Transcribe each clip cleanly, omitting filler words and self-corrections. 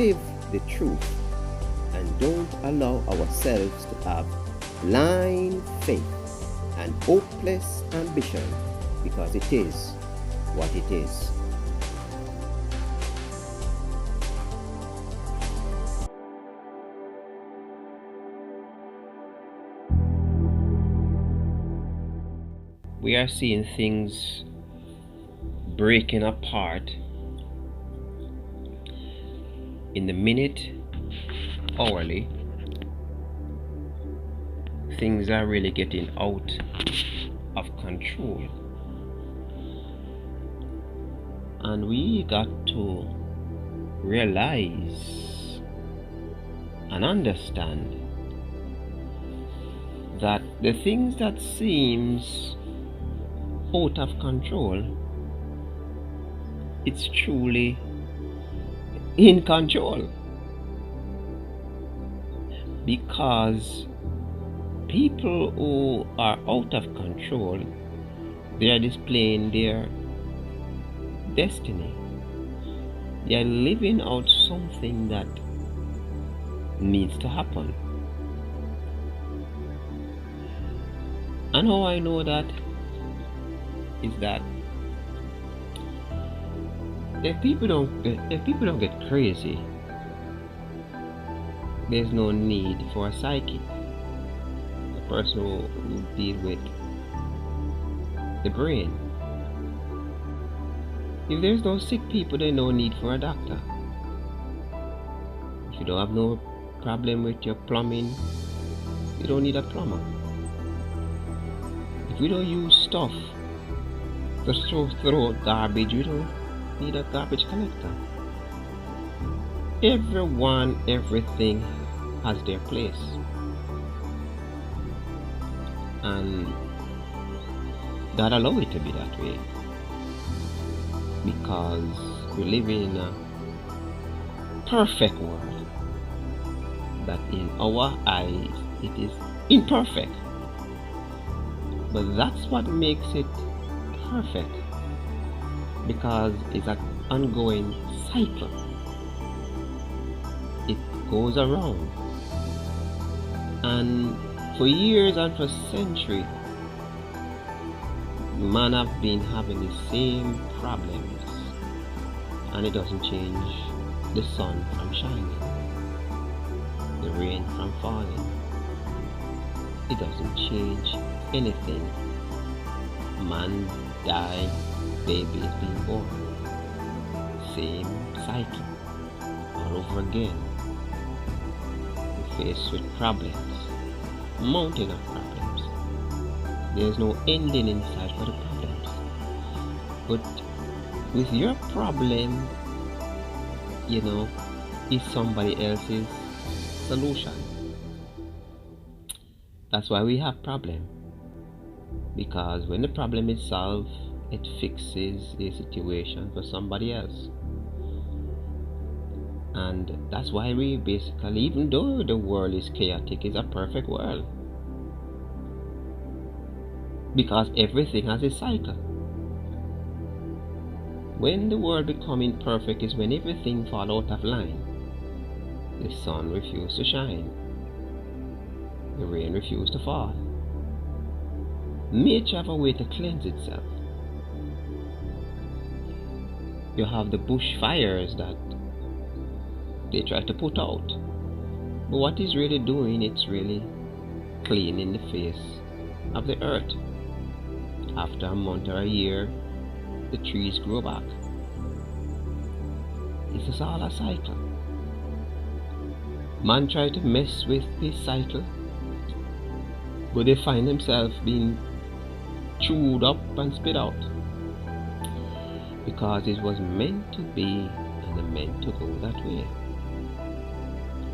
live the truth and don't allow ourselves to have blind faith and hopeless ambition, because it is what it is. We are seeing things breaking apart in the minute, hourly. Things are really getting out of control, and we got to realize and understand that the things that seems out of control, it's truly in control, because people who are out of control, they are displaying their destiny. They are living out something that needs to happen. And how I know that is that if people don't get crazy, there's no need for a psychic, a person who deal with the brain. If there's no sick people, there's no need for a doctor. If you don't have no problem with your plumbing, you don't need a plumber. If we don't use stuff to throw out garbage, we don't need a garbage collector. Everyone, everything has their place, and God allow it to be that way, because we live in a perfect world that in our eyes it is imperfect, but that's what makes it perfect, because it's an ongoing cycle. It goes around, and for years and for centuries, man have been having the same problems, and it doesn't change the sun from shining, the rain from falling. It doesn't change anything. Man die, baby is being born. Same cycle all over again. We're faced with problems, mountain of problems. There's no ending in sight for the problems. But with your problem, is somebody else's solution. That's why we have problem. Because when the problem is solved, it fixes the situation for somebody else. And that's why we basically, even though the world is chaotic, it's a perfect world. Because everything has a cycle. When the world becomes imperfect is when everything falls out of line. The sun refuses to shine. The rain refuses to fall. Nature have a way to cleanse itself. You have the bushfires that they try to put out. But what it's really doing, it's really cleaning the face of the earth. After a month or a year, the trees grow back. This is all a cycle. Man try to mess with this cycle, but they find themselves being chewed up and spit out, because it was meant to be and meant to go that way.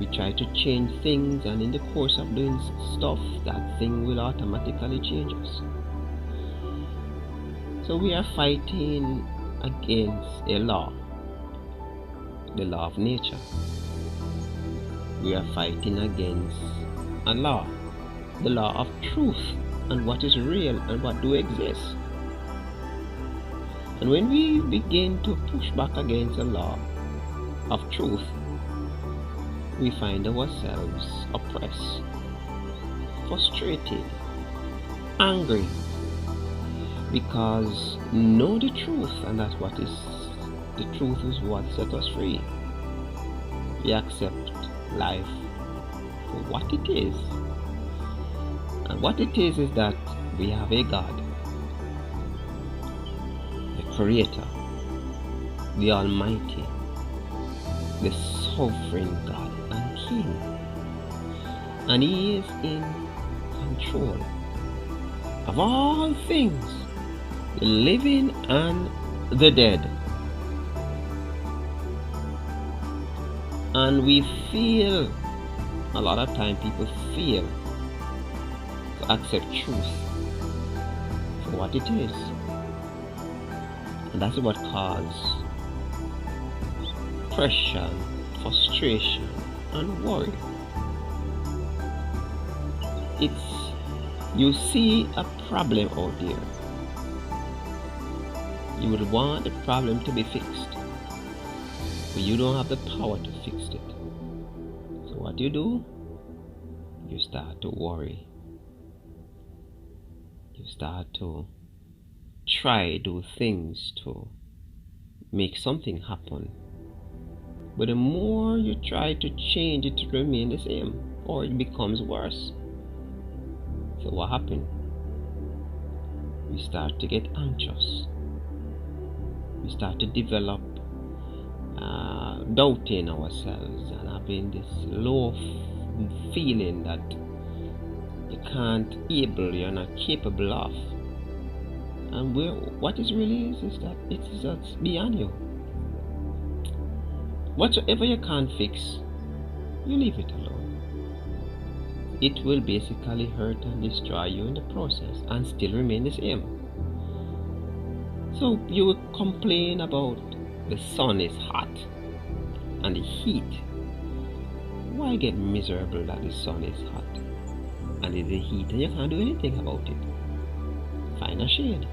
We try to change things, and in the course of doing stuff, that thing will automatically change us. So we are fighting against a law, the law of nature. We are fighting against a law, the law of truth, and what is real and what do exist. And when we begin to push back against the law of truth, we find ourselves oppressed, frustrated, angry, because know the truth, and that's what is the truth is what set us free. We accept life for what it is, and what it is that we have a God, the Creator, the Almighty, the Sovereign God and King, and He is in control of all things, the living and the dead. And we feel, a lot of time people fail to accept truth for what it is. And that's what causes pressure, frustration, and worry. You see a problem out there. You would want the problem to be fixed, but you don't have the power to fix it. So what do? You start to worry. You start to do things to make something happen. But the more you try to change it to remain the same, or it becomes worse. So what happened? We start to get anxious. We start to develop doubting ourselves and having this low feeling that you're not capable of. And what is really is that it's beyond you. Whatsoever you can't fix, you leave it alone. It will basically hurt and destroy you in the process and still remain the same. So you will complain about the sun is hot and the heat. Why get miserable that the sun is hot and it's the heat and you can't do anything about it? Find a shade.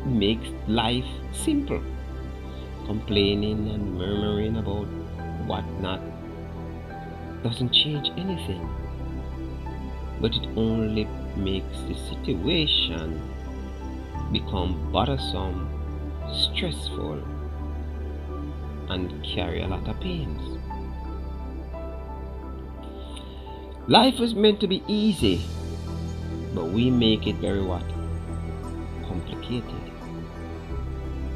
Makes life simple. Complaining and murmuring about whatnot doesn't change anything, but it only makes the situation become bothersome, stressful, and carry a lot of pains. Life is meant to be easy, but we make it very what? Complicated.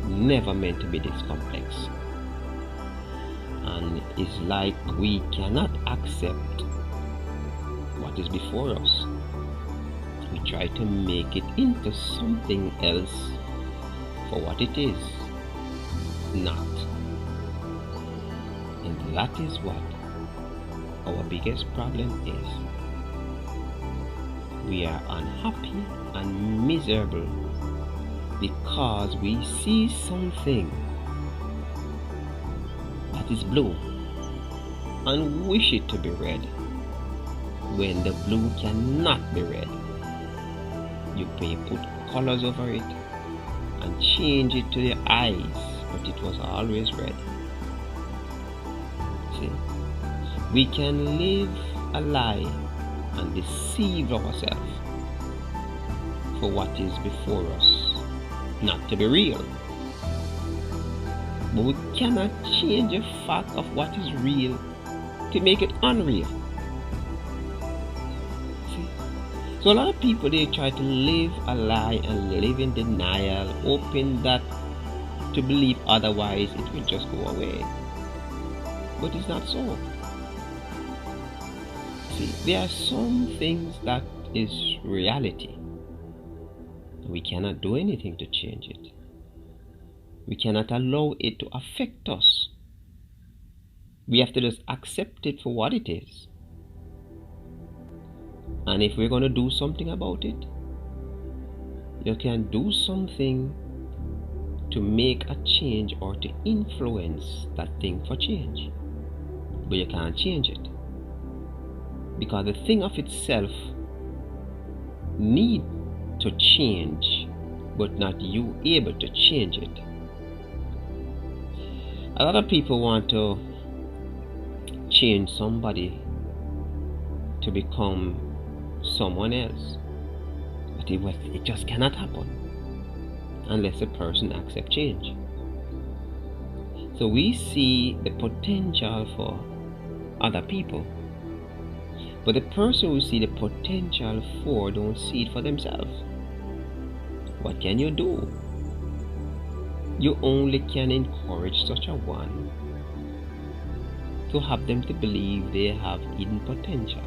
Never meant to be this complex. And it's like we cannot accept what is before us. We try to make it into something else for what it is not. And that is what our biggest problem is. We are unhappy and miserable because we see something that is blue and wish it to be red when the blue cannot be red. You may put colors over it and change it to your eyes, but it was always red. See, we can live a lie and deceive ourselves for what is before us not to be real. But we cannot change the fact of what is real to make it unreal. See? So a lot of people, they try to live a lie and live in denial, hoping that to believe otherwise it will just go away. But it's not so. See, there are some things that is reality. We cannot do anything to change it. We cannot allow it to affect us. We have to just accept it for what it is. And if we're going to do something about it, you can do something to make a change or to influence that thing for change. But you can't change it. Because the thing of itself needs to change, but not you able to change it. A lot of people want to change somebody to become someone else, but it just cannot happen unless a person accepts change. So we see the potential for other people, but the person who see the potential for don't see it for themselves. What can you do? You only can encourage such a one to have them to believe they have hidden potential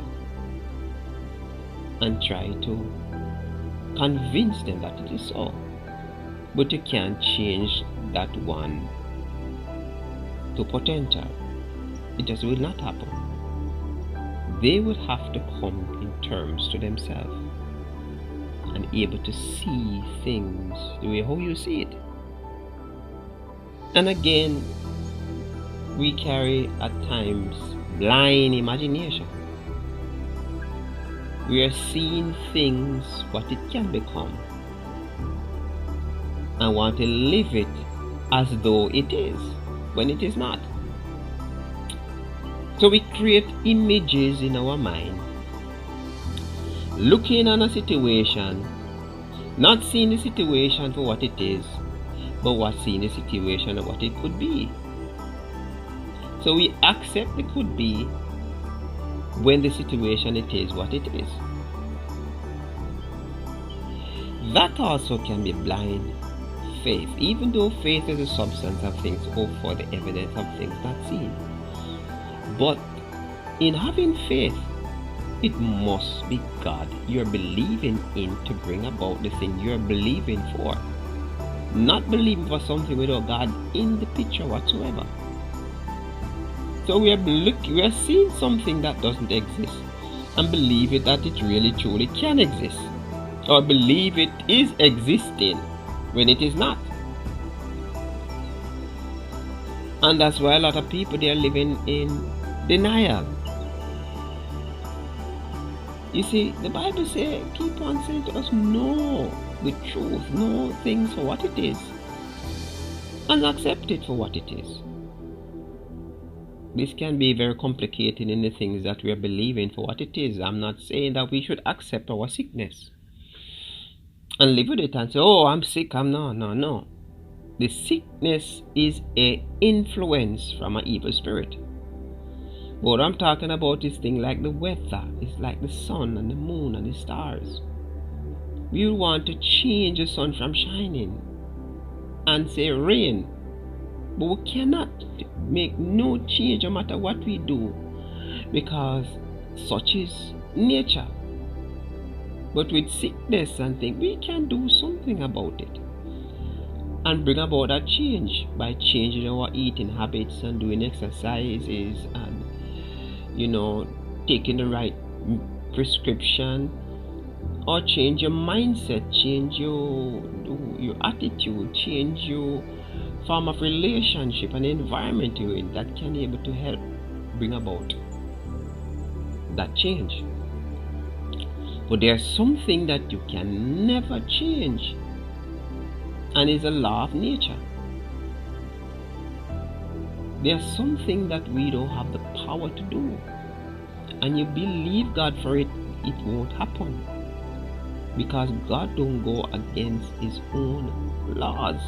and try to convince them that it is so. But you can't change that one to potential. It just will not happen. They would have to come in terms to themselves and able to see things the way how you see it. And again, we carry at times blind imagination. We are seeing things what it can become and want to live it as though it is when it is not. So we create images in our mind, looking on a situation, not seeing the situation for what it is, but seeing the situation of what it could be. So we accept the could be when the situation it is what it is. That also can be blind faith, even though faith is the substance of things hoped for, the evidence of things not seen. But in having faith, it must be God you're believing in to bring about the thing you're believing for. Not believing for something without God in the picture whatsoever. So we are seeing something that doesn't exist and believe it that it really truly can exist, or believe it is existing when it is not. And that's why a lot of people, they are living in denial. You see, the Bible says, keep on saying to us, know the truth, know things for what it is, and accept it for what it is. This can be very complicated in the things that we are believing for what it is. I'm not saying that we should accept our sickness and live with it and say, oh, I'm sick, no. The sickness is an influence from an evil spirit. What I'm talking about is things like the weather. It's like the sun and the moon and the stars. We want to change the sun from shining and say rain, but we cannot make no change no matter what we do, because such is nature. But with sickness and things, we can do something about it and bring about a change by changing our eating habits and doing exercises and taking the right prescription, or change your mindset, change your attitude, change your form of relationship and environment you're in. That can be able to help bring about that change. But there's something that you can never change, and it's a law of nature. There's something that we don't have the power to do, and you believe God for it, it won't happen, because God don't go against his own laws.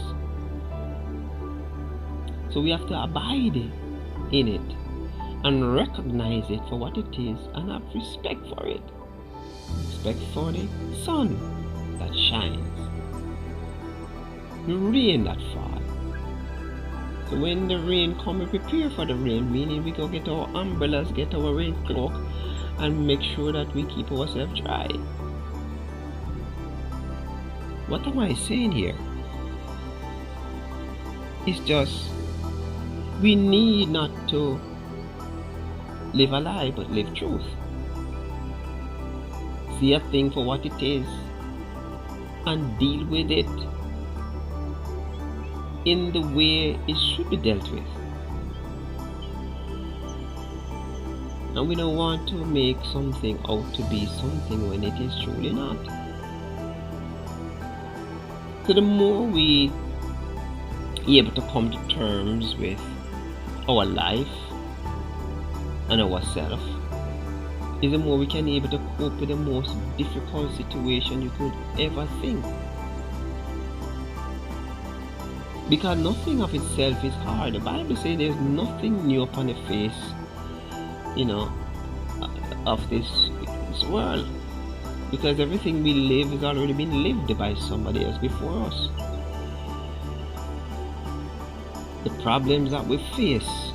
So we have to abide in it and recognize it for what it is and have respect for it. Respect for the sun that shines, the rain that falls. So when the rain comes, we prepare for the rain, meaning we go get our umbrellas, get our rain cloak, and make sure that we keep ourselves dry. What am I saying here? It's just, we need not to live a lie, but live truth. See a thing for what it is and deal with it in the way it should be dealt with. And we don't want to make something out to be something when it is truly not. So the more we are able to come to terms with our life and ourselves, is the more we can be able to cope with the most difficult situation you could ever think. Because nothing of itself is hard. The Bible says there's nothing new upon the face, of this world. Because everything we live has already been lived by somebody else before us. The problems that we face,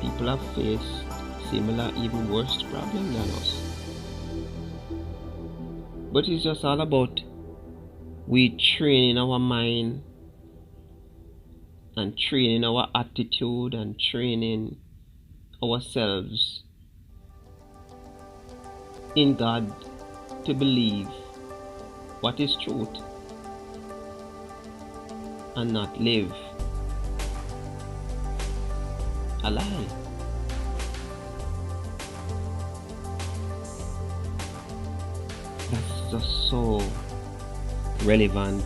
people have faced similar, even worse problems than us. But it's just all about we training our mind and training our attitude and training ourselves in God to believe what is truth and not live a lie. That's just so relevant